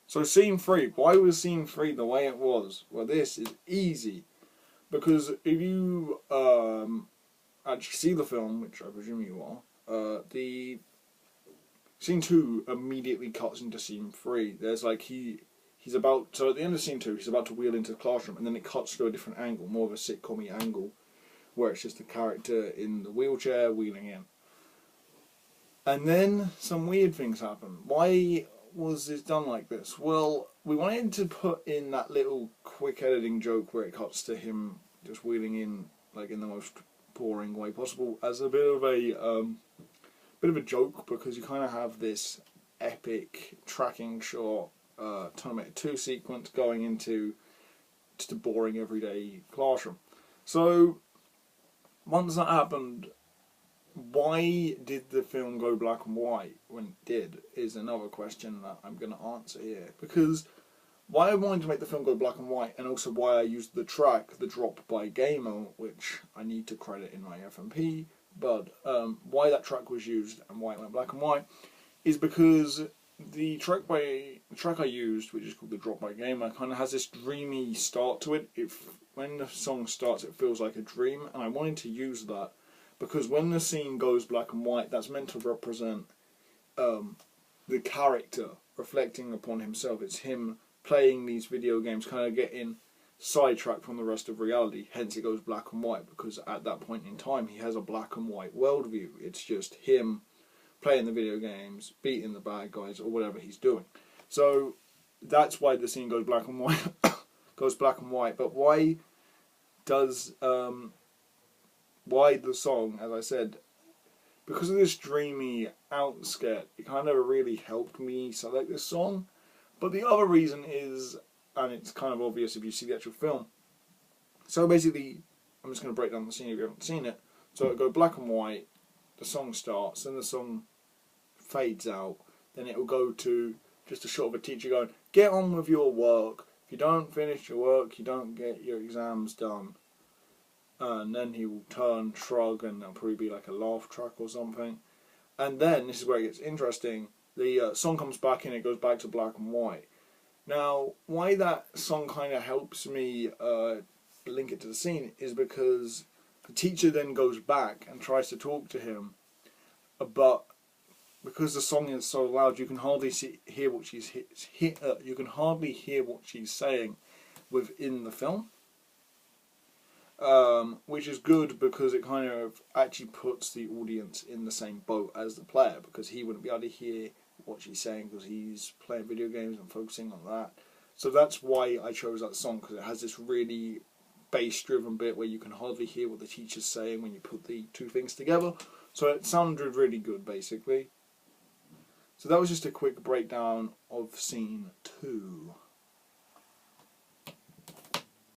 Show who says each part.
Speaker 1: So scene 3, why was scene 3 the way it was? Well, this is easy. Because if you actually see the film, which I presume you are, the scene 2 immediately cuts into scene 3. There's like he's about, so at the end of scene 2 he's about to wheel into the classroom, and then it cuts to a different angle, more of a sitcom-y angle, where it's just the character in the wheelchair wheeling in. And then some weird things happen. Why was this done like this? Well, we wanted to put in that little quick editing joke where it cuts to him just wheeling in, like in the most boring way possible, as a bit of a joke, because you kind of have this epic tracking shot, Terminator 2 sequence going into just a boring everyday classroom. So once that happened, why did the film go black and white when it did is another question that I'm going to answer here. Because why I wanted to make the film go black and white, and also why I used the track, The Drop by Gamer, which I need to credit in my FMP, but why that track was used and why it went black and white is because the track I used, which is called The Drop by Gamer, kind of has this dreamy start to it. When the song starts, it feels like a dream, and I wanted to use that because when the scene goes black and white, that's meant to represent the character reflecting upon himself. It's him playing these video games, kind of getting sidetracked from the rest of reality. Hence it goes black and white, because at that point in time he has a black and white worldview. It's just him playing the video games, beating the bad guys, or whatever he's doing. So that's why the scene goes black and white. But why does why the song, as I said, because of this dreamy outskirt, it kind of really helped me select this song. But the other reason is, and it's kind of obvious if you see the actual film. So basically, I'm just going to break down the scene if you haven't seen it. So it'll go black and white, the song starts, then the song fades out, then it'll go to just a shot of a teacher going, "Get on with your work. If you don't finish your work, you don't get your exams done." And then he will turn, shrug, and there'll probably be like a laugh track or something. And then, this is where it gets interesting, the song comes back in, it goes back to black and white. Now, why that song kind of helps me link it to the scene is because the teacher then goes back and tries to talk to him, but because the song is so loud, you can hardly hear what she's you can hardly hear what she's saying within the film. Which is good because it kind of actually puts the audience in the same boat as the player, because he wouldn't be able to hear what she's saying because he's playing video games and focusing on that. So that's why I chose that song, because it has this really bass-driven bit where you can hardly hear what the teacher's saying when you put the two things together. So it sounded really good, basically. So that was just a quick breakdown of scene 2.